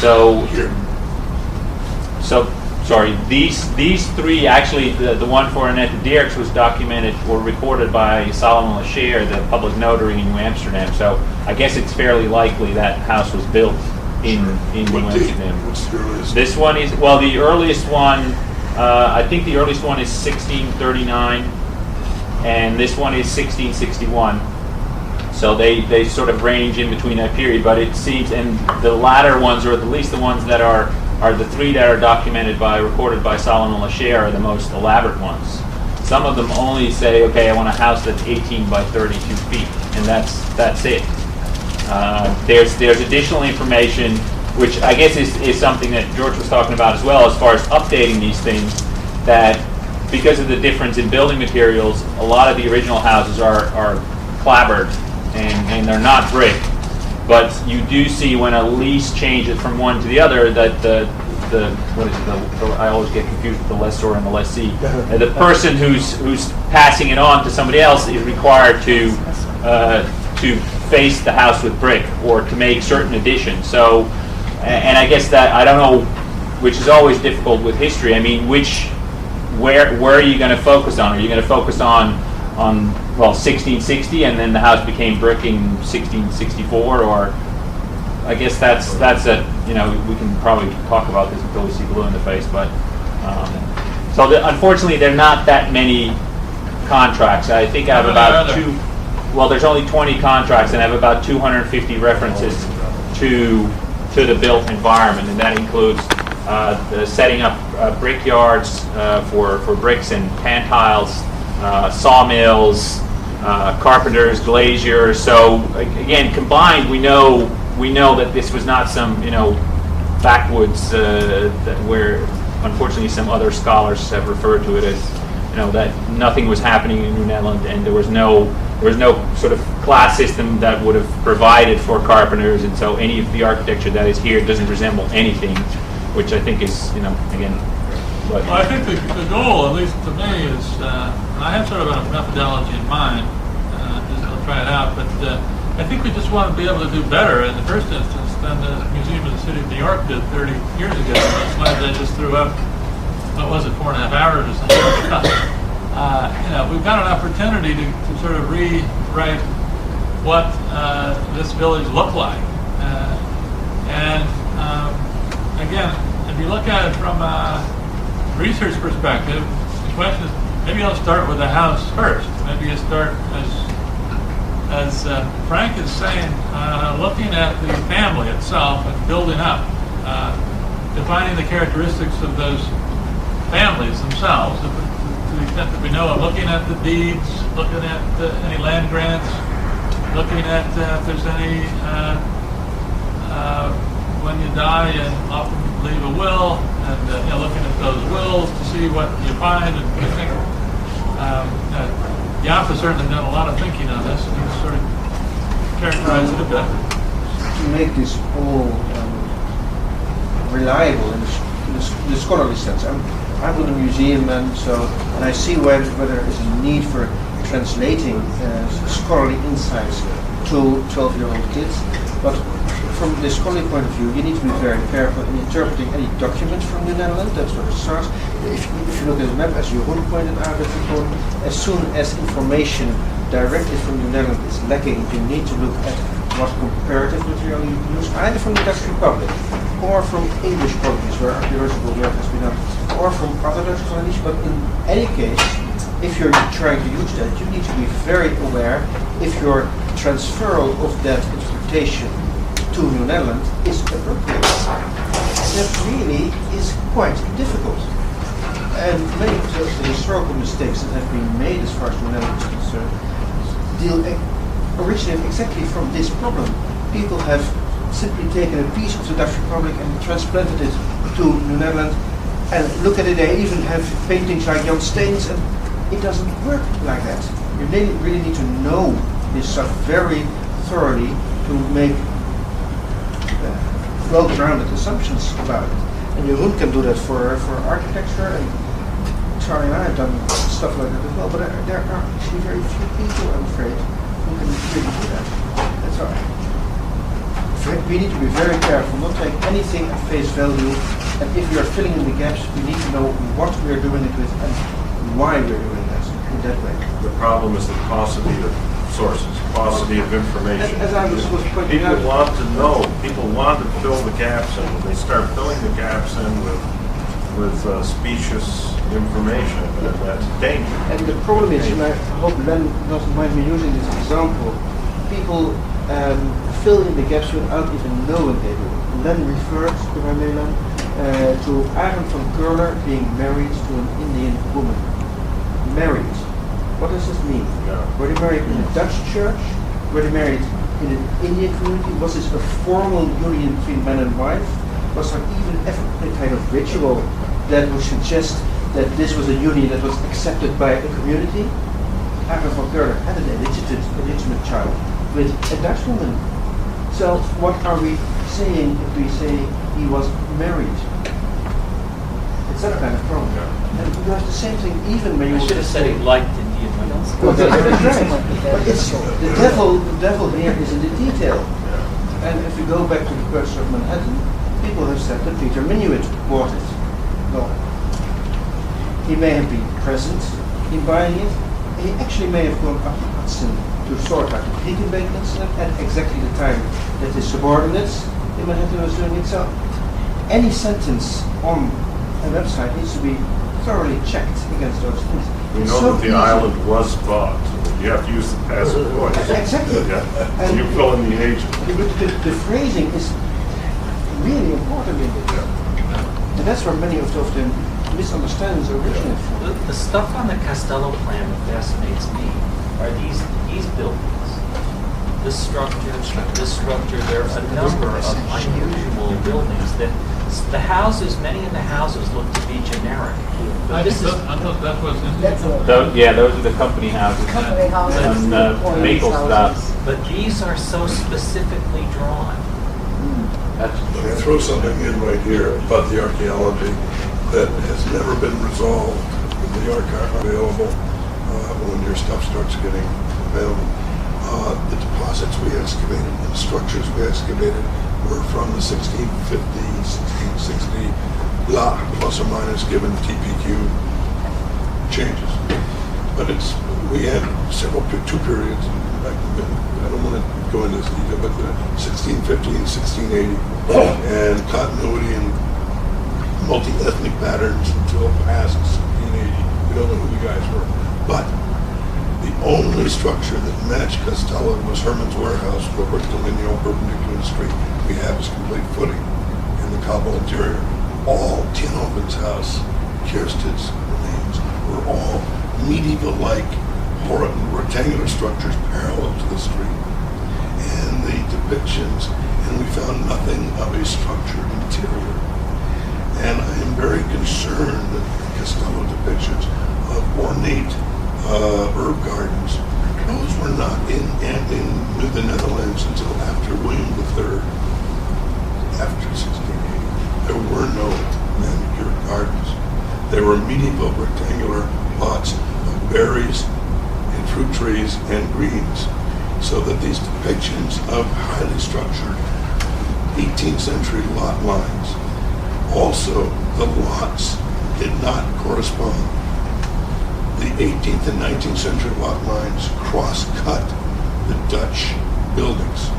So, sorry, these three, actually, the one for Annette Dierks was documented or recorded by Solomon Lasher, the public notary in New Amsterdam. So I guess it's fairly likely that house was built in New Amsterdam. What's the earliest? This one is, well, the earliest one, I think the earliest one is 1639, and this one is 1661. So they sort of range in between that period, but it seems, and the latter ones, or at least the ones that are the three that are recorded by Solomon Lasher, are the most elaborate ones. Some of them only say, okay, I want a house that's 18 by 32 feet, and that's it. There's additional information, which I guess is something that George was talking about as well, as far as updating these things, that because of the difference in building materials, a lot of the original houses are clapboard, and they're not brick. But you do see when a lease changes from one to the other that I always get confused with the lessor and the lessee. The person who's passing it on to somebody else is required to face the house with brick or to make certain additions. So, and I guess that, I don't know, which is always difficult with history. I mean, where are you going to focus on? Are you going to focus on 1660 and then the house became brick in 1664, or I guess that's a, we can probably talk about this until we see blue in the face, but unfortunately there are not that many contracts. I think I have about there's only 20 contracts, and I have about 250 references to the built environment, and that includes the setting up brickyards for bricks and pan tiles, sawmills, carpenters, glaziers. So again, combined, we know that this was not some backwoods where unfortunately some other scholars have referred to it as that nothing was happening in New Netherlands, and there was no sort of class system that would have provided for carpenters, and so any of the architecture that is here doesn't resemble anything, which I think is again. Well, I think the goal, at least to me, is, and I have sort of a methodology in mind, just I'll try it out, but I think we just want to be able to do better in the first instance than the Museum of the City of New York did 30 years ago. That's why they just threw up, what was it, 4.5 hours or something. We've got an opportunity to sort of rewrite what this village looked like. And again, if you look at it from research perspective, the question is, maybe I'll start with the house first. Maybe you start, as Frank is saying, looking at the family itself and building up, defining the characteristics of those families themselves, to the extent that we know of, looking at the deeds, looking at any land grants, looking at if there's any, when you die, and often leave a will, and looking at those wills to see what you find, and I think Jaap has certainly done a lot of thinking on this, and he's sort of characterized it a bit. To make this all reliable in the scholarly sense, I'm in a museum, and I see whether there is a need for translating scholarly insights to 12-year-old kids, but from the scholarly point of view, you need to be very careful in interpreting any document from the Netherlands. That's where it starts. If you look at the map, as Jeroen pointed out, that's important. As soon as information directly from the Netherlands is lacking, you need to look at what comparative material you can use, either from the Dutch Republic, or from English colonies where archaeological work has been done, or from other Dutch colonies. But in any case, if you're trying to use that, you need to be very aware if your transferal of that interpretation to New Netherlands is appropriate. That really is quite difficult. And many of the historical mistakes that have been made as far as New Netherlands is concerned originate exactly from this problem. People have simply taken a piece of the Dutch Republic and transplanted it to New Netherlands, and look at it, they even have paintings like Jan Steens, and it doesn't work like that. You really need to know this stuff very thoroughly to make well-grounded assumptions about it. And Jeroen can do that for architecture, and Charlie and I have done stuff like that as well, but there are actually very few people, I'm afraid, who can really do that. That's all right. we need to be very careful, not take anything at face value, and if we are filling in the gaps, we need to know what we are doing it with and why we're doing that in that way. The problem is the paucity of sources, paucity of information. As I was pointing People out, want to know, people want to fill the gaps in. When they start filling the gaps in with specious information, that's dangerous. and the problem is, and I hope Len doesn't mind me using this example, people fill in the gaps without even knowing they do. Len referred, if I may, Len, to Arend van Curler being married to an Indian woman. Married. What does this mean? Yeah. Were they married in a Dutch church? Were they married in an Indian community? Was this a formal union between man and wife? Was there even ever a kind of ritual that would suggest that this was a union that was accepted by a community? Arend van Curler had an illegitimate child with a Dutch woman. So what are we saying if we say he was married? It's that kind of problem. Yeah. And you have the same thing even when you I should have said he liked Indian women. well, that's right. But it's the devil here is in the detail. And if we go back to the Purchase of Manhattan, people have said that Peter Minuit bought it. Well, he may have been present in buying it. He actually may have gone up to Hudson to sort out the Higginbake incident at exactly the time that his subordinates in Manhattan was doing it. So any sentence on a website needs to be thoroughly checked against those things. We It's know so that the easy. island was bought. You have to use the passive voice. Exactly. Yeah. And- You fill in the agent. The phrasing is really important in this. Yeah. And that's where many of the misunderstandings originate from. The stuff on the Costello plan that fascinates me are these buildings. This structure, there are a number of unusual buildings that the houses, many of the houses look to be generic. But I this is, thought that was That's in. a Those are the company houses. company houses. And, employees' Maple houses. stuff. but these are so specifically drawn. That's Let me throw something in right here about the archaeology that has never been resolved in the archive available when your stuff starts getting available. The deposits we excavated and the structures we excavated were from the 1650, 1660, blah, plus or minus given TPQ changes. But we had two periods, I don't want to go into this detail, but the 1650 and 1680, and continuity and multi-ethnic patterns until past 1680. We don't know who the guys were. But the only structure that matched Costello was Herman's Warehouse, Robert Delineo, perpendicular to the street. We have his complete footing in the cobble interior. All Tienhoven's house, Kiersted's remains, were all medieval-like rectangular structures parallel to the street. And the depictions, and we found nothing of a structured interior. And I am very concerned that Costello depictions of ornate herb gardens, those were not in the Netherlands until after William III, after 1680. There were no manicured gardens. They were medieval rectangular plots of berries and fruit trees and greens, so that these depictions of highly structured 18th century lot lines, also the lots did not correspond. The 18th and 19th century lot lines cross-cut the Dutch buildings.